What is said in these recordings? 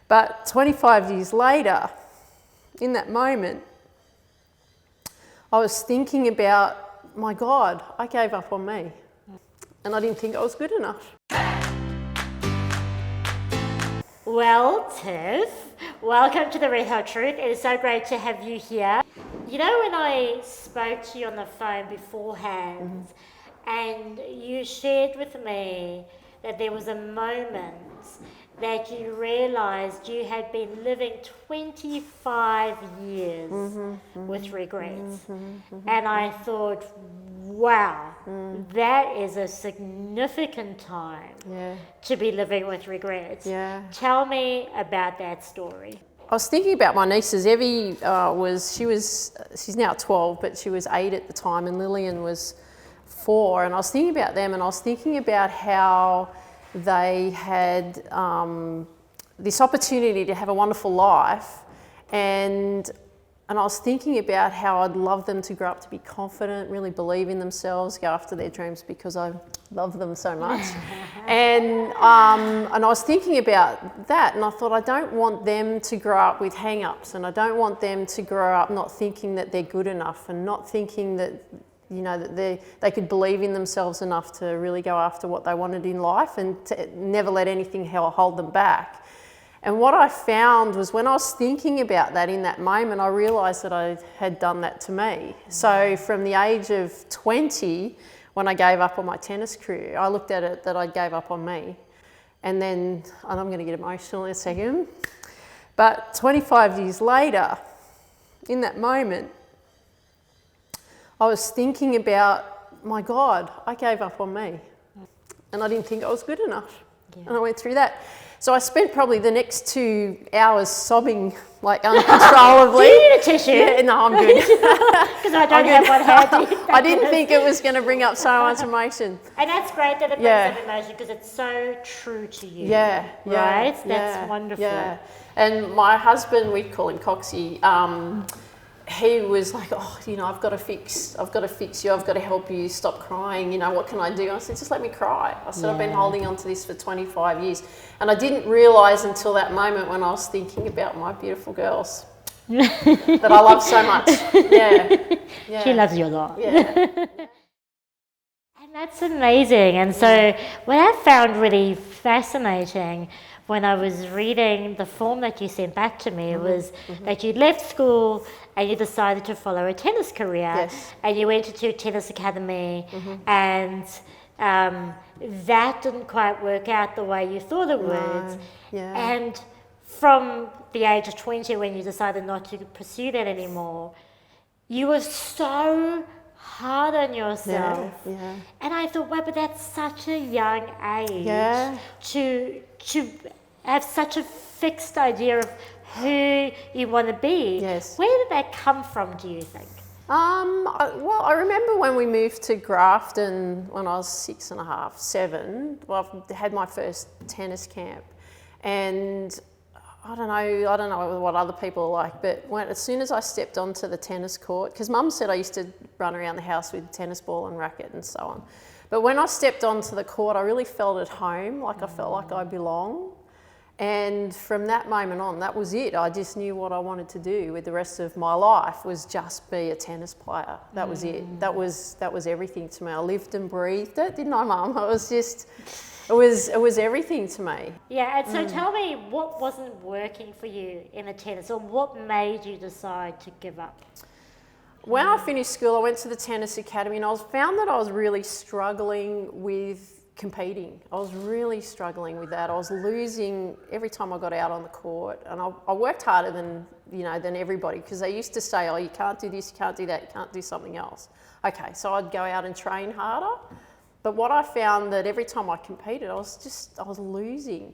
But 25 years later, in that moment, I was thinking about, my God, I gave up on me. And I didn't think I was good enough. Well, Tiff, welcome to the Red Hot Truth. It is so great to have you here. You know, when I spoke to you on the phone beforehand, and you shared with me that there was a moment that you realized you had been living 25 years with regrets. And I thought, wow, that is a significant time to be living with regrets. Tell me about that story. I was thinking about my nieces. Evie she's now 12, but she was 8 at the time, and Lillian was 4. And I was thinking about them, and I was thinking about how they had this opportunity to have a wonderful life, and I was thinking about how I'd love them to grow up to be confident, really believe in themselves, go after their dreams, because I love them so much. And I was thinking about that, and I thought, I don't want them to grow up with hang-ups, and I don't want them to grow up not thinking that they're good enough, and not thinking that, you know, that they could believe in themselves enough to really go after what they wanted in life, and to never let anything hold them back. And what I found was, when I was thinking about that in that moment, I realised that I had done that to me. So from the age of 20, when I gave up on my tennis career, I looked at it that I gave up on me. And then, and I'm going to get emotional in a second, but 25 years later, in that moment, I was thinking about, my God, I gave up on me. And I didn't think I was good enough. And I went through that. So I spent probably the next 2 hours sobbing like uncontrollably. Do you need a tissue? Yeah, no, I'm good. Because I don't have one handy. I didn't think it was going to bring up so much emotion. And that's great that it brings up emotion, because it's so true to you. Right? That's wonderful. Yeah. And my husband, we call him Coxie, he was like, oh, you know, I've got to fix you, I've got to help you, stop crying, you know, what can I do? And I said, just let me cry. I said, I've been holding on to this for 25 years. And I didn't realise until that moment, when I was thinking about my beautiful girls that I love so much. She loves you a lot. And that's amazing. And so what I found really fascinating when I was reading the form that you sent back to me was that you left school and you decided to follow a tennis career, and you went to a tennis academy, and that didn't quite work out the way you thought it would. And from the age of 20, when you decided not to pursue that anymore, you were so hard on yourself. And I thought, wow, but that's such a young age to have such a fixed idea of who you want to be. Where did that come from, do you think? Well, I remember when we moved to Grafton when I was 6.5, 7. Well, I had my first tennis camp, and I don't know what other people are like, but as soon as I stepped onto the tennis court, because Mum said I used to run around the house with a tennis ball and racket and so on, but when I stepped onto the court, I really felt at home, like I felt like I belonged. And from that moment on, that was it. I just knew what I wanted to do with the rest of my life was just be a tennis player. That was it. That was everything to me. I lived and breathed it, didn't I, Mum? It was everything to me. Yeah, and so tell me, what wasn't working for you in the tennis, or what made you decide to give up? When I finished school, I went to the tennis academy, and I found that I was really struggling with competing. I was really struggling with that. I was losing every time I got out on the court, and I worked harder than everybody, because they used to say, oh, you can't do this, you can't do that, you can't do something else. Okay, so I'd go out and train harder, but what I found that every time I competed, I was losing.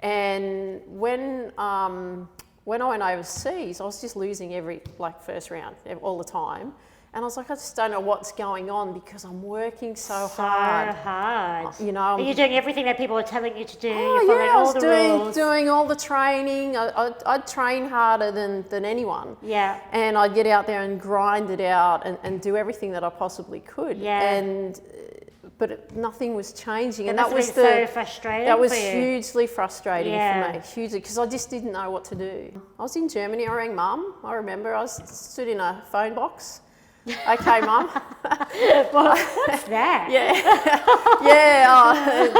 And when I went overseas, I was just losing every first round all the time. And I was like, I just don't know what's going on, because I'm working so hard. You know, are you doing everything that people are telling you to do? Oh, you're following all the rules. I was doing all the training. I'd train harder than anyone. Yeah. And I'd get out there and grind it out and do everything that I possibly could. Yeah. nothing was changing, And that was so frustrating. That was for you. hugely frustrating Yeah. for me, hugely, because I just didn't know what to do. I was in Germany. I rang Mum. I remember I stood in a phone box. Okay, Mum. What's that?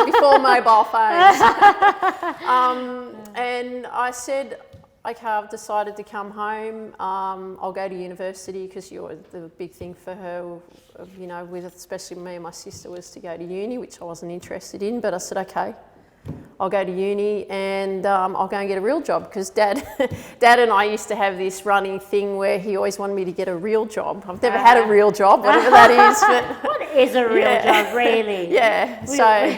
Before mobile phones. And I said, okay, I've decided to come home. I'll go to university, because the big thing for her, you know, with especially me and my sister, was to go to uni, which I wasn't interested in. But I said, okay, I'll go to uni, and I'll go and get a real job, because Dad and I used to have this running thing where he always wanted me to get a real job. I've never had a real job, whatever that is. But what is a real job, really? Yeah. So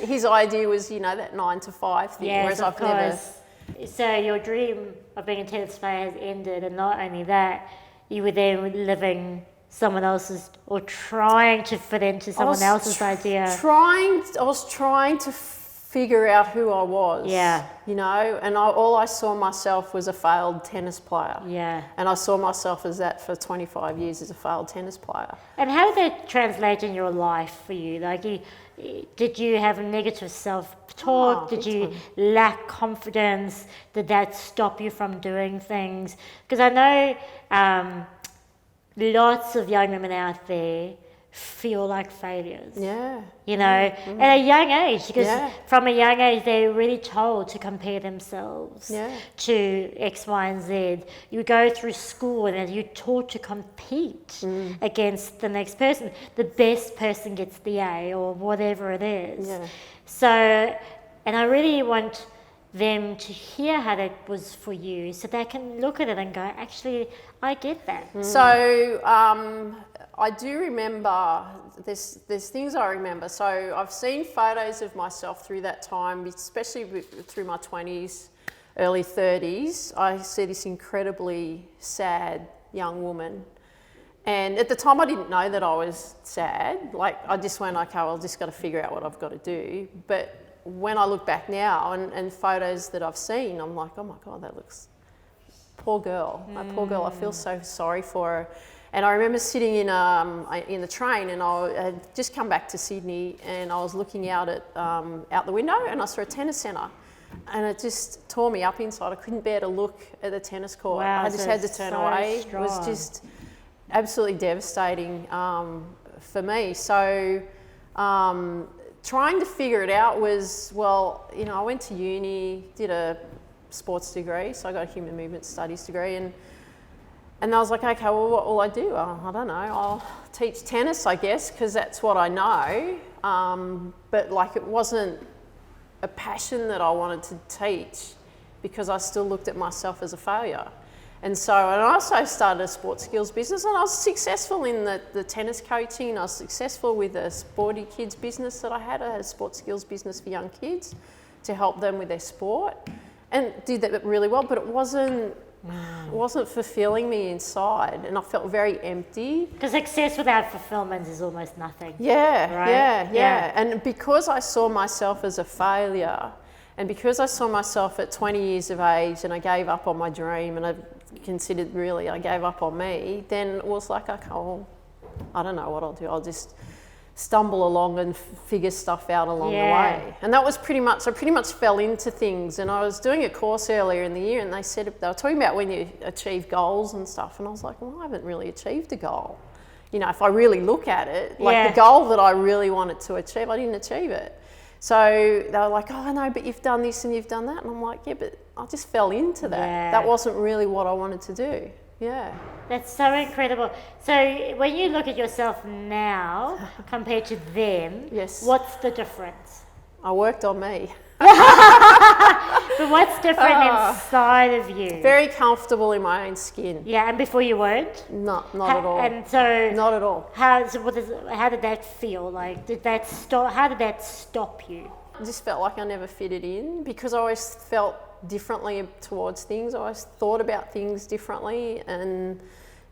his idea was, you know, that 9 to 5 thing, Yes, whereas of I've never. course. So your dream of being a tennis player has ended, and not only that, you were then living someone else's, or trying to fit into someone else's idea. I was trying to figure out who I was. Yeah. You know, and all I saw myself was a failed tennis player. Yeah. And I saw myself as that for 25 years, as a failed tennis player. And how did that translate in your life for you? Like, did you have negative self-talk? Did you lack confidence? Did that stop you from doing things? Because I know lots of young women out there feel like failures. Yeah. You know, at a young age, because from a young age they're really told to compare themselves to X, Y, and Z. You go through school and you're taught to compete against the next person. The best person gets the A, or whatever it is. Yeah. So, and I really want them to hear how that was for you, so they can look at it and go, actually, I get that. So I do remember, there's things I remember. So I've seen photos of myself through that time, especially through my 20s, early 30s. I see this incredibly sad young woman. And at the time I didn't know that I was sad. Like, I just went, okay, well, I've just got to figure out what I've got to do. But when I look back now and photos that I've seen, I'm like, oh my God, that looks, poor girl. That poor girl, I feel so sorry for her. And I remember sitting in the train, and I had just come back to Sydney, and I was looking out the window, and I saw a tennis centre, and it just tore me up inside. I couldn't bear to look at the tennis court. Wow, I just had to turn away. Strong. It was just absolutely devastating for me. So trying to figure it out was, well, you know, I went to uni, did a sports degree, so I got a human movement studies degree, and I was like, okay, well, what will I do? I don't know. I'll teach tennis, I guess, because that's what I know. But like, it wasn't a passion that I wanted to teach, because I still looked at myself as a failure. And so, and I also started a sports skills business, and I was successful in the tennis coaching. I was successful with a sporty kids business that I had. I had a sports skills business for young kids to help them with their sport, and did that really well, but it wasn't fulfilling me inside, and I felt very empty. Because success without fulfillment is almost nothing. Yeah, right? yeah. And because I saw myself as a failure, and because I saw myself at 20 years of age, and I gave up on my dream, and I considered really I gave up on me, then it was like, okay, well, I don't know what I'll do. I'll just stumble along and figure stuff out along the way. And that was I pretty much fell into things. And I was doing a course earlier in the year, and they were talking about when you achieve goals and stuff, and I was like, well, I haven't really achieved a goal. You know, if I really look at it, like the goal that I really wanted to achieve, I didn't achieve it. So they were like, oh, no, but you've done this and you've done that. And I'm like, yeah, but I just fell into that. Yeah. That wasn't really what I wanted to do. Yeah. That's so incredible. So when you look at yourself now compared to them, what's the difference? I worked on me. But what's different inside of you? Very comfortable in my own skin. Yeah, and before you weren't? Not at all. And so not at all. How did that feel? Like, how did that stop you? I just felt like I never fitted in, because I always felt differently towards things. I always thought about things differently, and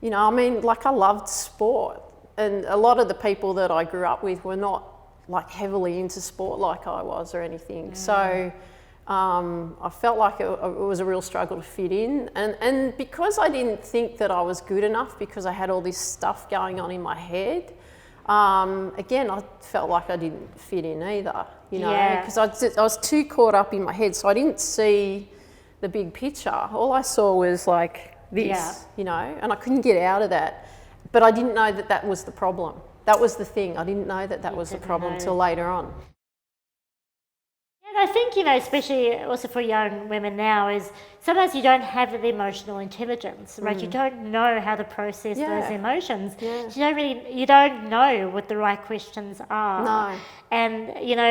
you know, I mean, like, I loved sport, and a lot of the people that I grew up with were not like heavily into sport like I was or anything. So I felt like it was a real struggle to fit in, and because I didn't think that I was good enough, because I had all this stuff going on in my head, Again, I felt like I didn't fit in either, you know, Yeah. because I was too caught up in my head, so I didn't see the big picture. All I saw was like this, Yeah. you know, and I couldn't get out of that. But I didn't know that that was the problem. That was the thing. I didn't know that that was the problem till later on. And I think, you know, especially also for young women now, is sometimes you don't have the emotional intelligence, right? You don't know how to process those emotions. Yeah. You don't know what the right questions are. No. And, you know,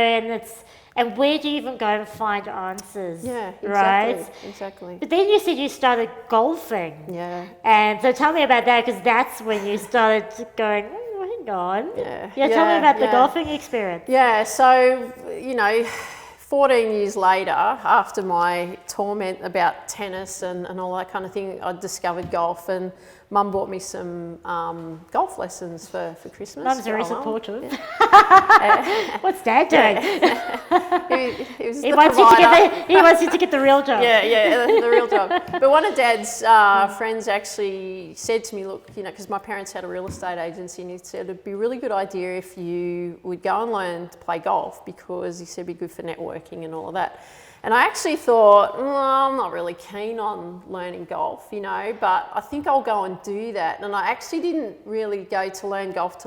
and where do you even go and find answers? Yeah, exactly. Right? Exactly. But then you said you started golfing. Yeah. And so tell me about that, because that's when you started going, oh, hang on. Yeah. Tell me about the golfing experience. Yeah, so, you know, 14 years later, after my torment about tennis and all that kind of thing, I discovered golf, and Mum bought me some golf lessons for Christmas. Mum's very supportive. Yeah. What's Dad doing? He wants you to get the real job. Yeah, the real job. But one of Dad's friends actually said to me, look, you know, because my parents had a real estate agency, and he said it'd be a really good idea if you would go and learn to play golf, because he said it'd be good for networking and all of that. And I actually thought, I'm not really keen on learning golf, you know, but I think I'll go and do that. And I actually didn't really go to learn golf.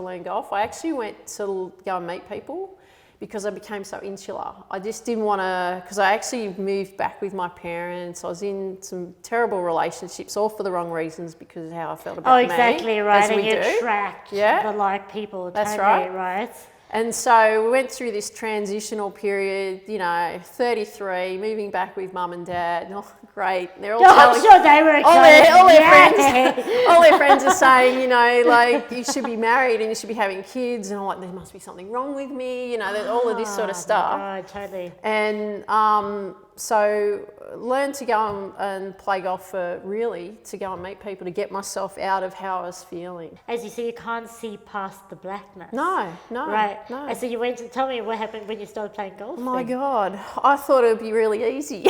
I actually went to go and meet people, because I became so insular. I just didn't want to, because I actually moved back with my parents. I was in some terrible relationships, all for the wrong reasons, because of how I felt about me. Oh, exactly, right. And you attract the like people. That's totally, right. And so we went through this transitional period, you know, 33, moving back with Mum and Dad. Oh, great. They're all I'm sure they were excited. All their friends are saying, you know, like, you should be married and you should be having kids. And I'm like, there must be something wrong with me, you know, all of this sort of stuff. Oh, totally. And so learned to go and play golf to go and meet people, to get myself out of how I was feeling. As you say, you can't see past the blackness. No. Right. No. And so you went to tell me what happened when you started playing golf. My God, I thought it would be really easy.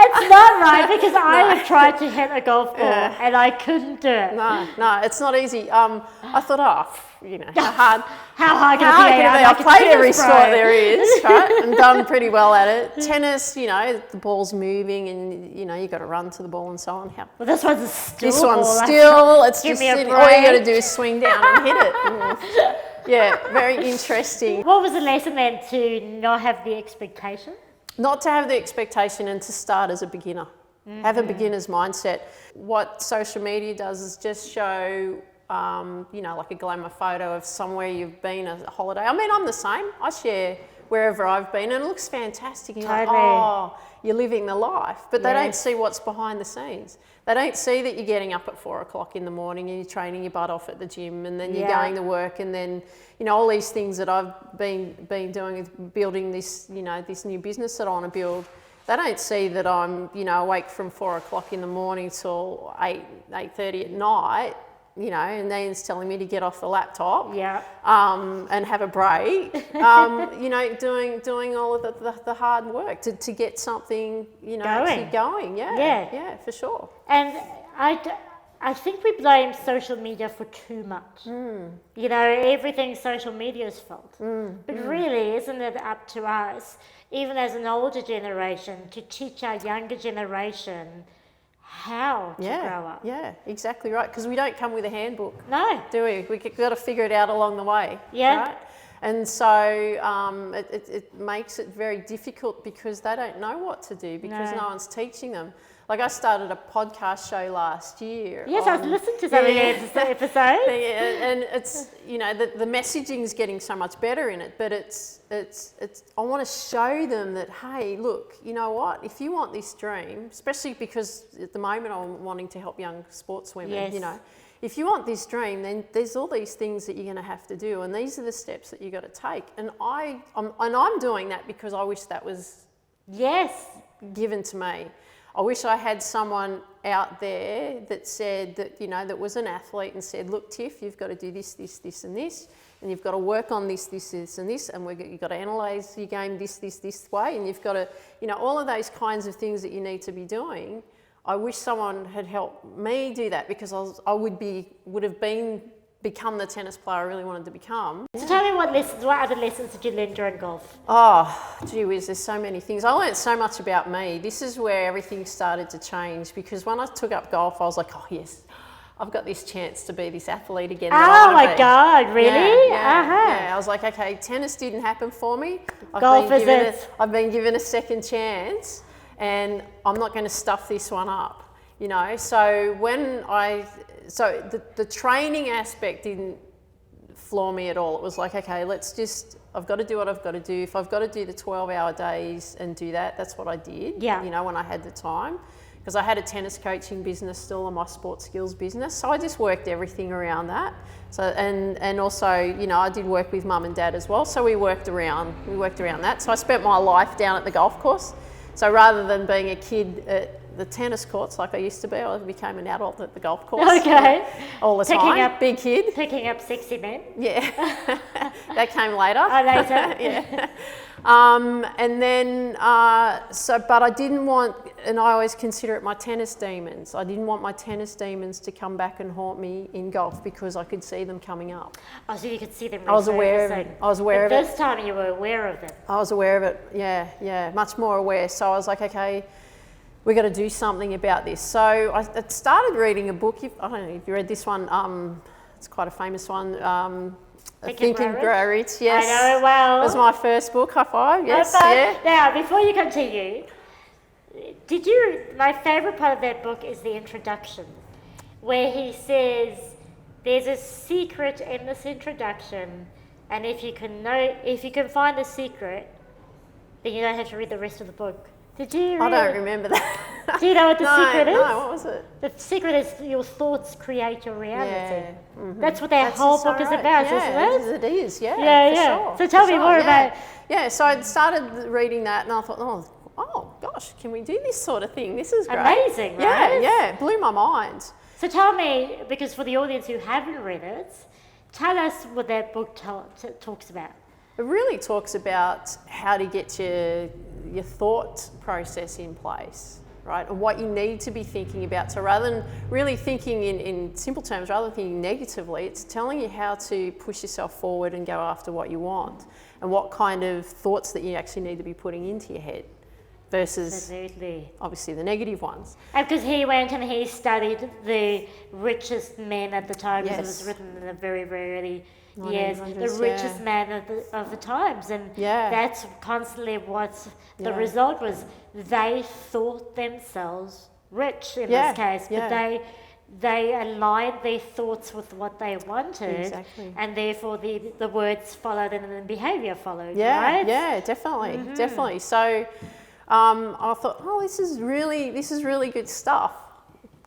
It's not right, because I have tried to hit a golf ball and I couldn't do it. No, it's not easy. I thought, you know, how hard can it be? I've played every sport there is, right, and done pretty well at it. Tennis, you know, the ball's moving, and you know, you got to run to the ball and so on. Well, this one's still. It's just sitting. All you got to do is swing down and hit it. Yeah, very interesting. What was the lesson then, to not have the expectation? Not to have the expectation, and to start as a beginner. Have a beginner's mindset. What social media does is just show, you know, like a glamour photo of somewhere you've been, a holiday. I mean, I'm the same. I share wherever I've been, and it looks fantastic. And you're like, oh, you're living the life. But they don't see what's behind the scenes. They don't see that you're getting up at 4 o'clock in the morning and you're training your butt off at the gym, and then you're going to work, and then, you know, all these things that I've been doing with building this, you know, this new business that I want to build. They don't see that I'm, you know, awake from 4 o'clock in the morning till 8:30 at night, you know, and Ian's telling me to get off the laptop, and have a break, you know, doing all of the hard work to get something, you know, keep going. Yeah, for sure. And I think we blame social media for too much. You know, everything's social media's fault. But really, isn't it up to us, even as an older generation, to teach our younger generation how to grow up? Yeah, exactly right. Because we don't come with a handbook. No. Do we? We've got to figure it out along the way. Yeah. Right? And so it makes it very difficult, because they don't know what to do, because no one's teaching them. Like, I started a podcast show last year. Yes, I was listening to some of your episodes. And it's, you know, the messaging is getting so much better in it, but it's I want to show them that, hey, look, you know what, if you want this dream, especially because at the moment I'm wanting to help young sportswomen, you know, if you want this dream, then there's all these things that you're going to have to do, and these are the steps that you've got to take. And I'm doing that because I wish that was given to me. I wish I had someone out there that said that, you know, that was an athlete and said, look, Tiff, you've got to do this, this, this, and this, and you've got to work on this, this, this, and this, and you've got to analyse your game this way, and you've got to, you know, all of those kinds of things that you need to be doing. I wish someone had helped me do that, because I would have been become the tennis player I really wanted to become. So tell me what other lessons did you learn during golf? Oh, gee whiz, there's so many things. I learned so much about me. This is where everything started to change, because when I took up golf, I was like, oh yes, I've got this chance to be this athlete again. Oh my God, really? Yeah. I was like, okay, tennis didn't happen for me. Golf is it. I've been given a second chance, and I'm not going to stuff this one up, you know. So the training aspect didn't floor me at all. It was like, okay, I've got to do what I've got to do. If I've got to do the 12-hour days and do that, that's what I did, you know, when I had the time. Because I had a tennis coaching business still and my sports skills business. So I just worked everything around that. So, and also, you know, I did work with mum and dad as well. So we worked around that. So I spent my life down at the golf course. So rather than being a kid at the tennis courts like I used to be, I became an adult at the golf course. Okay. All the time. Big kid. Picking up sexy men. Yeah. That came later. Oh, later. Yeah. And then, but I didn't want, and I always consider it my tennis demons. I didn't want my tennis demons to come back and haunt me in golf, because I could see them coming up. Oh, so you could see them. I was aware of it. This time you were aware of them. I was aware of it, yeah, much more aware. So I was like, okay, we got to do something about this. So I started reading a book. I don't know if you read this one. It's quite a famous one. Think and Grow Rich. Yes, I know it well. It was my first book. High five. Yes, yeah. Now, before you continue, my favourite part of that book is the introduction, where he says there's a secret in this introduction, and if you can find the secret, then you don't have to read the rest of the book. Did you read I don't remember that. Do you know what the secret is? No, what was it? The secret is your thoughts create your reality. Yeah. Mm-hmm. That's what that whole book is about, isn't it? It is, yeah. Yeah. Sure, so tell me more about. Yeah, so I started reading that, and I thought, oh gosh, can we do this sort of thing? This is great. Amazing, right? Yeah, it blew my mind. So tell me, because for the audience who haven't read it, tell us what that book talks about. It really talks about how to get your thought process in place, right? And what you need to be thinking about. So rather than really thinking in simple terms, rather than thinking negatively, it's telling you how to push yourself forward and go after what you want, and what kind of thoughts that you actually need to be putting into your head versus obviously the negative ones. And because he went and he studied the richest men at the time, because it was written in a very, very early years, the richest man of the times, and that's constantly what the result was. They thought themselves rich in this case, but they aligned their thoughts with what they wanted, and therefore the words followed and the behaviour followed. Right? Yeah, definitely. So I thought, this is really good stuff.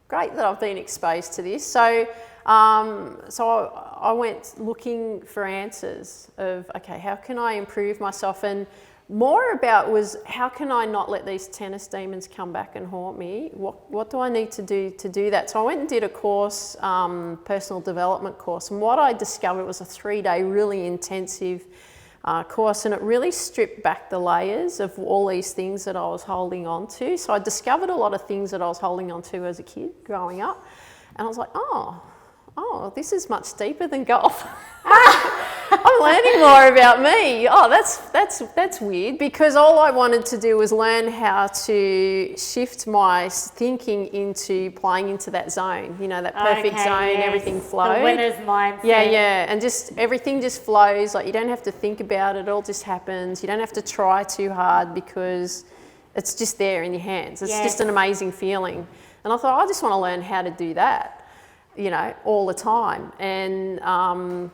Great that I've been exposed to this. So I went looking for answers of, okay, how can I improve myself? And more about was, how can I not let these tennis demons come back and haunt me? What do I need to do that? So I went and did a course, personal development course. And what I discovered was a 3-day really intensive course, and it really stripped back the layers of all these things that I was holding on to. So I discovered a lot of things that I was holding on to as a kid growing up. And I was like, oh, this is much deeper than golf. I'm learning more about me. Oh, that's weird, because all I wanted to do was learn how to shift my thinking into playing into that zone, that perfect zone, everything flows. The winner's mindset. Yeah, and just everything just flows. Like, you don't have to think about it, it all just happens. You don't have to try too hard, because it's just there in your hands. It's just an amazing feeling. And I thought, I just want to learn how to do that, all the time. And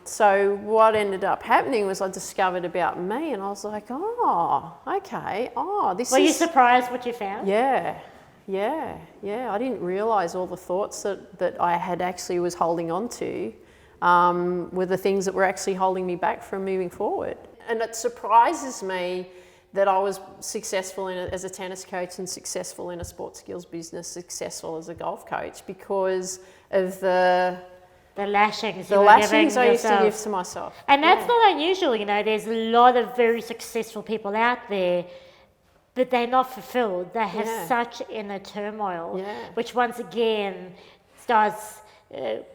so what ended up happening was I discovered about me, and I was like, okay, this is... Were you surprised what you found? Yeah. I didn't realise all the thoughts that I had actually was holding on to were the things that were actually holding me back from moving forward. And it surprises me that I was successful as a tennis coach, and successful in a sports skills business, successful as a golf coach, because of the lashings I used to give to myself. And that's not unusual, there's a lot of very successful people out there, but they're not fulfilled. They have such inner turmoil, which once again starts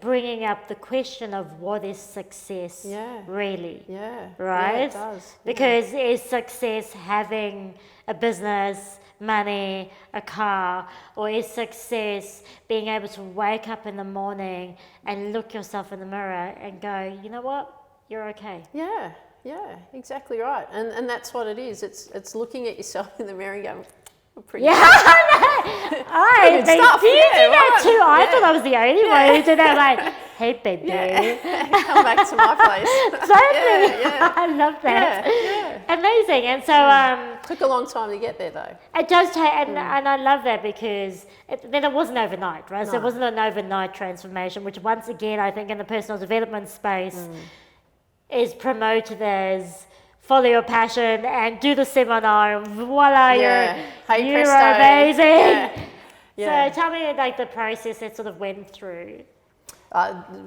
bringing up the question of what is success really, right? Yeah, it does. Because is success having a business, money, a car, or is success being able to wake up in the morning and look yourself in the mirror and go, you know what, you're okay. Yeah, exactly right. And that's what it is. It's looking at yourself in the mirror and going, I'm pretty good. I think stuff, do you do that right. too? I thought I was the only one who did that. Like, hey baby, come back to my place. I love that. Amazing. And so took a long time to get there though. it does take, and I love that because then it wasn't overnight, right? So it wasn't an overnight transformation, which once again I think in the personal development space is promoted as follow your passion and do the seminar and voila, you're amazing. So tell me like the process that sort of went through.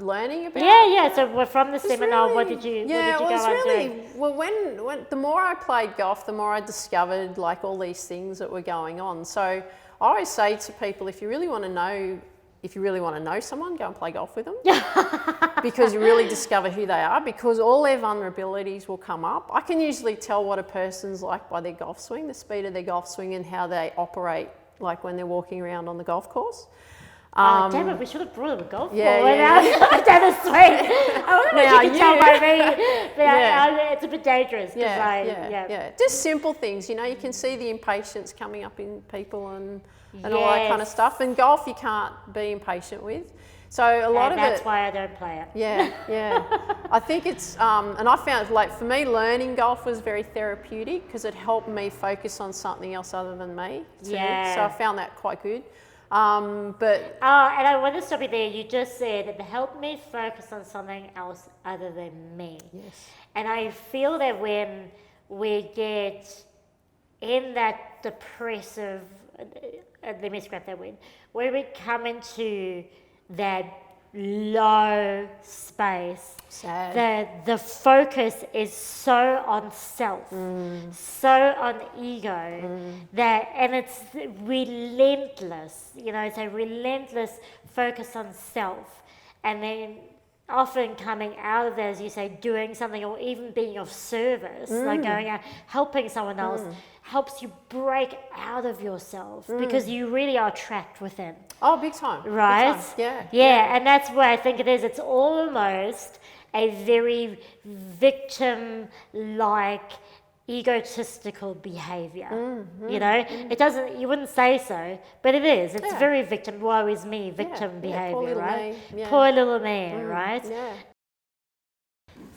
Learning about. So we're from the seminar. Really, what did you go on doing? Well, when the more I played golf, the more I discovered like all these things that were going on. So I always say to people, if you really want to know someone, go and play golf with them. Because you really discover who they are, because all their vulnerabilities will come up. I can usually tell what a person's like by their golf swing, the speed of their golf swing and how they operate like when they're walking around on the golf course. Damn it, we should have brought him a golf ball. I've done a swing. I wonder what you can tell by me. But it's a bit dangerous. Just simple things, you know, you can see the impatience coming up in people and all that kind of stuff. And golf you can't be impatient with. So a lot of that's why I don't play it. I think it's, and I found like for me learning golf was very therapeutic because it helped me focus on something else other than me too. So I found that quite good. And I want to stop you there. You just said it helped me focus on something else other than me. Yes. And I feel that when we get in that depressive, let me scrap that word, where we come into that low space, the focus is so on self, so on ego, that, and it's relentless, you know, it's a relentless focus on self, and then often coming out of that, as you say, doing something or even being of service, like going out, helping someone else, helps you break out of yourself because you really are trapped within. Oh, big time. Right? Big time. Yeah, and that's where I think it is. It's almost a very victim-like, egotistical behavior. You know, it doesn't, you wouldn't say so, but it is. It's very victim, woe is me, victim behavior, right? Poor little me, right? Yeah.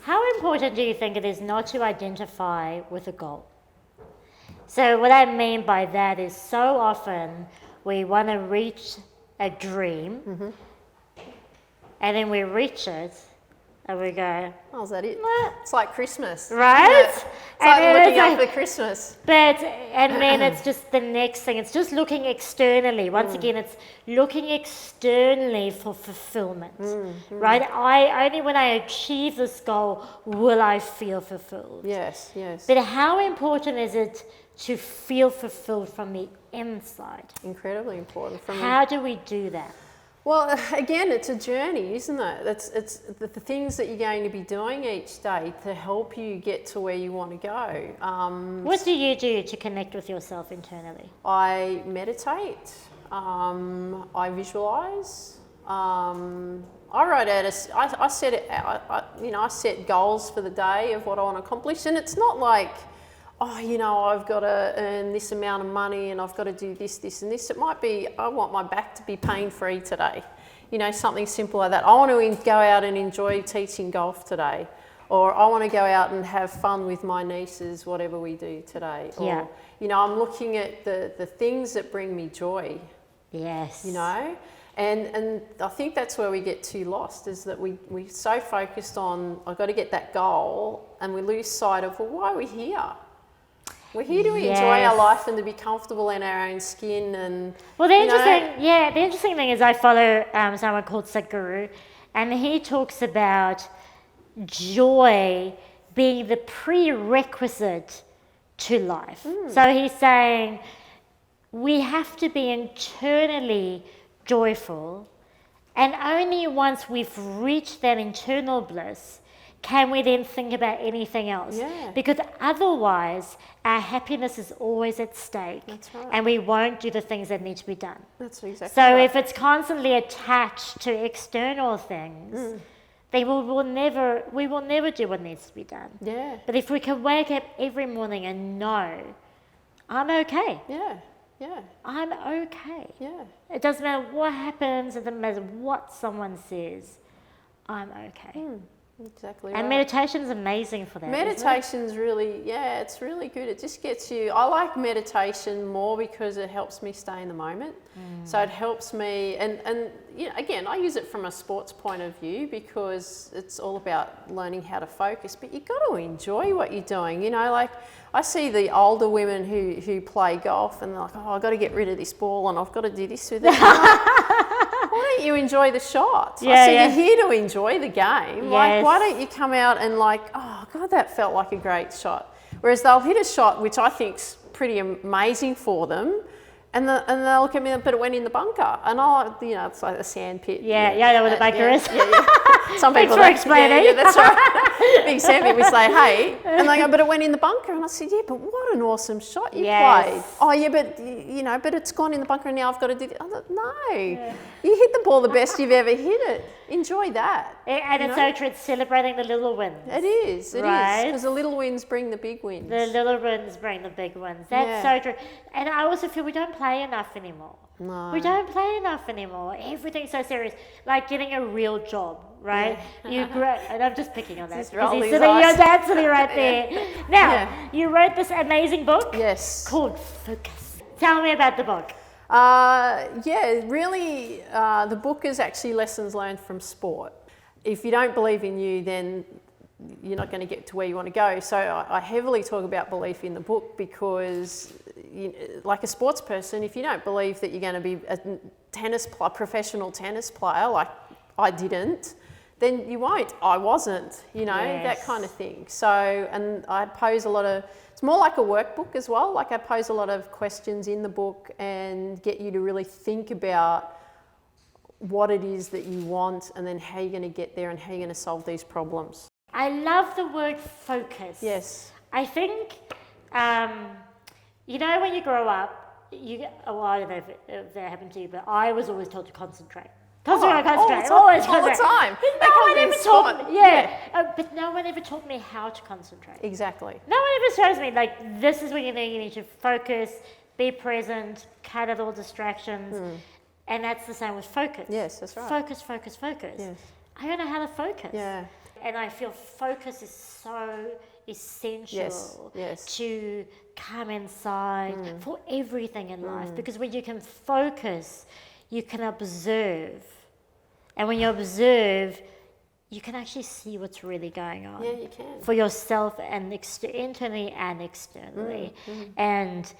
How important do you think it is not to identify with a goal? So what I mean by that is so often we want to reach a dream and then we reach it and we go, oh, is that it? It's like Christmas. Right? It's like looking up for Christmas. And then it's just the next thing. It's just looking externally. Once again, it's looking externally for fulfillment. Right? Only when I achieve this goal will I feel fulfilled. Yes. But how important is it to feel fulfilled from the inside? Incredibly important. How do we do that? Well, again, it's a journey, isn't it? It's the things that you're going to be doing each day to help you get to where you want to go. What do you do to connect with yourself internally? I meditate. I visualize. I write out. I set it. I set goals for the day of what I want to accomplish, and it's not like, oh, you know, I've got to earn this amount of money and I've got to do this, this and this. It might be, I want my back to be pain-free today. You know, something simple like that. I want to go out and enjoy teaching golf today. Or I want to go out and have fun with my nieces, whatever we do today. Or, you know, I'm looking at the things that bring me joy. Yes. You know? And I think that's where we get too lost, is that we're so focused on, I've got to get that goal, and we lose sight of, well, why are we here? We're here to enjoy our life and to be comfortable in our own skin. And well, the interesting thing is I follow someone called Sadhguru, and he talks about joy being the prerequisite to life. So he's saying we have to be internally joyful, And only once we've reached that internal bliss can we then think about anything else. Yeah. Because otherwise, our happiness is always at stake. That's right. And we won't do the things that need to be done. That's exactly So right. if it's constantly attached to external things, then we will never do what needs to be done. Yeah. But if we can wake up every morning and know, I'm okay. Yeah. Yeah. I'm okay. Yeah. It doesn't matter what happens, it doesn't matter what someone says, I'm okay. Exactly And right. meditation is amazing for that. isn't it? Meditation's really, it's really good. It just gets you, I like meditation more because it helps me stay in the moment. So it helps me, and you know, again, I use it from a sports point of view because it's all about learning how to focus, but you've got to enjoy what you're doing. You know, like I see the older women who play golf and they're like, oh, I've got to get rid of this ball and I've got to do this with it. Why don't you enjoy the shot? You're here to enjoy the game. Like, why don't you come out and like, oh God, that felt like a great shot. Whereas they'll hit a shot which I think's pretty amazing for them, and they'll look at me, but it went in the bunker, and it's like a sand pit. Yeah, I know what a bunker is. Some people Thanks for explaining. Yeah, that's right. Big sand pit. We say, hey, and they go, but it went in the bunker, and I said, yeah, but what an awesome shot you played. Oh yeah, but but it's gone in the bunker, and now I've got to do. No, you hit the ball the best you've ever hit it. Enjoy that. And it's so true. It's celebrating the little wins. It is. It is, because the little wins bring the big wins. The little wins bring the big wins. That's so true. And I also feel we don't play enough anymore. No. We don't play enough anymore. Everything's so serious. Like getting a real job, right? You grow, and I'm just picking on that. Because your dad's sitting right there. Now, you wrote this amazing book. Yes. Called Focus. Tell me about the book. Really, the book is actually lessons learned from sport. If you don't believe in you, then you're not going to get to where you want to go. So I heavily talk about belief in the book because, like a sports person, if you don't believe that you're going to be a professional tennis player, like I didn't, then you won't. I wasn't, that kind of thing. So, and I pose a lot of, it's more like a workbook as well. Like I pose a lot of questions in the book and get you to really think about what it is that you want and then how you're going to get there and how you're going to solve these problems. I love the word focus. Yes. I think, when you grow up, I don't know if that happened to you, but I was always told to concentrate. Concentrate. All the time. No one ever taught me. But no one ever taught me how to concentrate. Exactly. No one ever shows me, like, this is what you need to focus, be present, cut out all distractions. And that's the same with focus. Yes, that's right. Focus. Yes. I don't know how to focus. Yeah. And I feel focus is so essential to come inside for everything in life. Because when you can focus, you can observe. And when you observe, you can actually see what's really going on. Yeah, you can. For yourself and internally and externally. And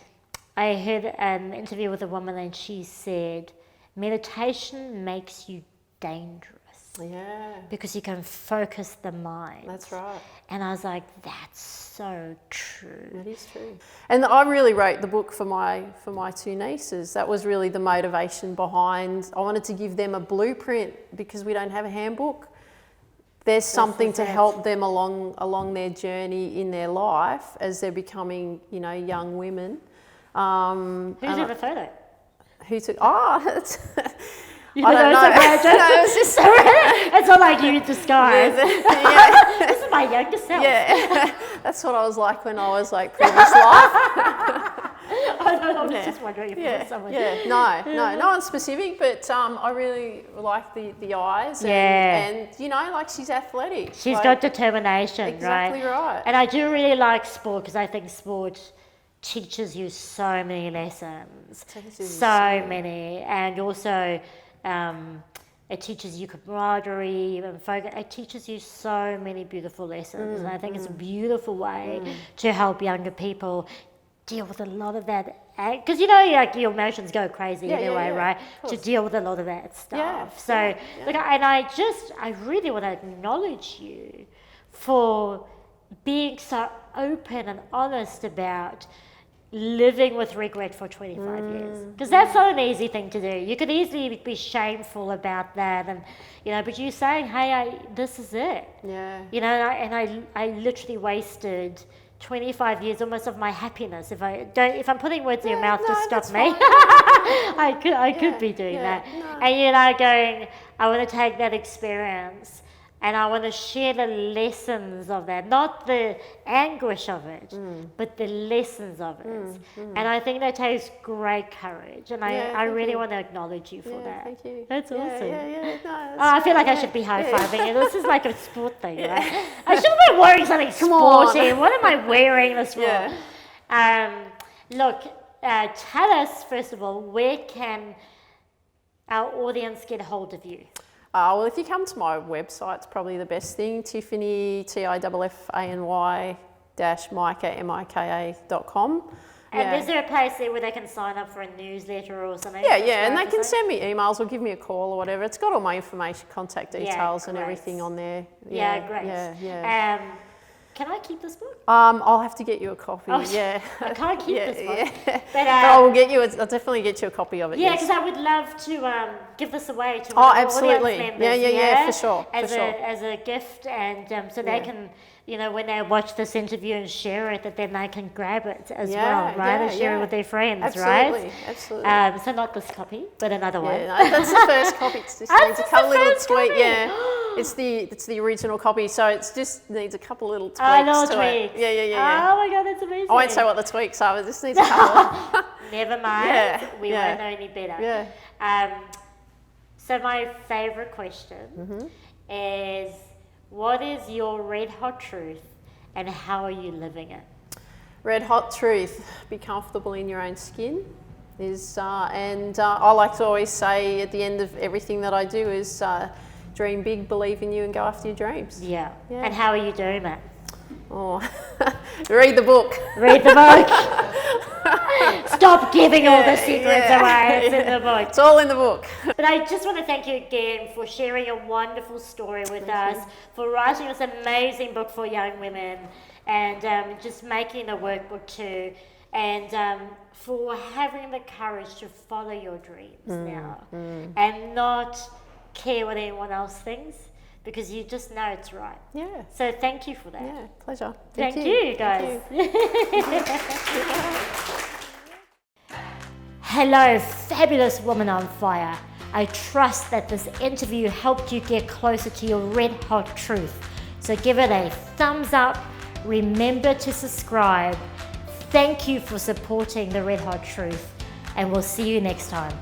I heard an interview with a woman and she said, meditation makes you dangerous. Yeah. Because you can focus the mind. That's right. And I was like, that's so true. That is true. And I really wrote the book for my two nieces. That was really the motivation behind. I wanted to give them a blueprint because we don't have a handbook. There's something to help them along their journey in their life as they're becoming, young women. Who's in the photo? Who took? Oh, I don't know. No, it's just it's not like you in disguise. This is my younger self. Yeah, that's what I was like when I was like previous life. I was just wondering if you were someone. No one specific, but I really like the eyes. And like she's athletic. She's got determination, exactly right. And I do really like sport because I think sport teaches you so many lessons. So many. And also it teaches you camaraderie and focus. It teaches you so many beautiful lessons. And I think it's a beautiful way to help younger people deal with a lot of that. Because like your emotions go crazy anyway, right? To deal with a lot of that stuff. And I really want to acknowledge you for being so open and honest about living with regret for 25 years, because that's not an easy thing to do. You could easily be shameful about that, and but you're saying, hey, this is it. Yeah. And I literally wasted 25 years almost of my happiness. If I'm putting words in your mouth, just stop me. I could be doing that. No. And going, I want to take that experience and I want to share the lessons of that, not the anguish of it, but the lessons of it. And I think that takes great courage. And I really want to acknowledge you for that. Thank you. That's awesome. No, I feel like I should be high-fiving you. This is like a sport thing, right? I should be wearing something sporty. What am I wearing this for? Look, tell us, first of all, where can our audience get hold of you? Well, if you come to my website, it's probably the best thing, Tiffany, TIFFANY -Mika, MIKA.com. And is there a place there where they can sign up for a newsletter or something? Yeah, and they can send me emails or give me a call or whatever. It's got all my information, contact details and everything on there. Great. Yeah. Can I keep this book? I'll have to get you a copy. I can't keep this book. But I will get you. I'll definitely get you a copy of it. Yeah, because I would love to give this away to absolutely. audience members. Yeah, for sure. As a gift, and so they can, when they watch this interview and share it, that then they can grab it as well, right? And share it with their friends, right? Absolutely. So not this copy, but another one. No, that's the first copy. It just needs a couple little tweaks. Yeah. It's the original copy, so it just needs a couple little tweaks to it. Yeah. Oh my God, that's amazing. I won't say what the tweaks are, but it just needs a couple. Never mind. We won't know any better. Yeah. So my favorite question is, what is your red hot truth and how are you living it? Red hot truth, be comfortable in your own skin. I like to always say at the end of everything that I do is dream big, believe in you, and go after your dreams. Yeah. And how are you doing that? Read the book. Read the book. Stop giving all the secrets away. It's in the book. It's all in the book. But I just want to thank you again for sharing a wonderful story with us, for writing this amazing book for young women, and just making the workbook too, and for having the courage to follow your dreams now and not care what anyone else thinks, because you just know it's right. Yeah. So thank you for that. Yeah, pleasure. Thank you guys. Hello, fabulous woman on fire. I trust that this interview helped you get closer to your red hot truth. So give it a thumbs up. Remember to subscribe. Thank you for supporting the Red Hot Truth, and we'll see you next time.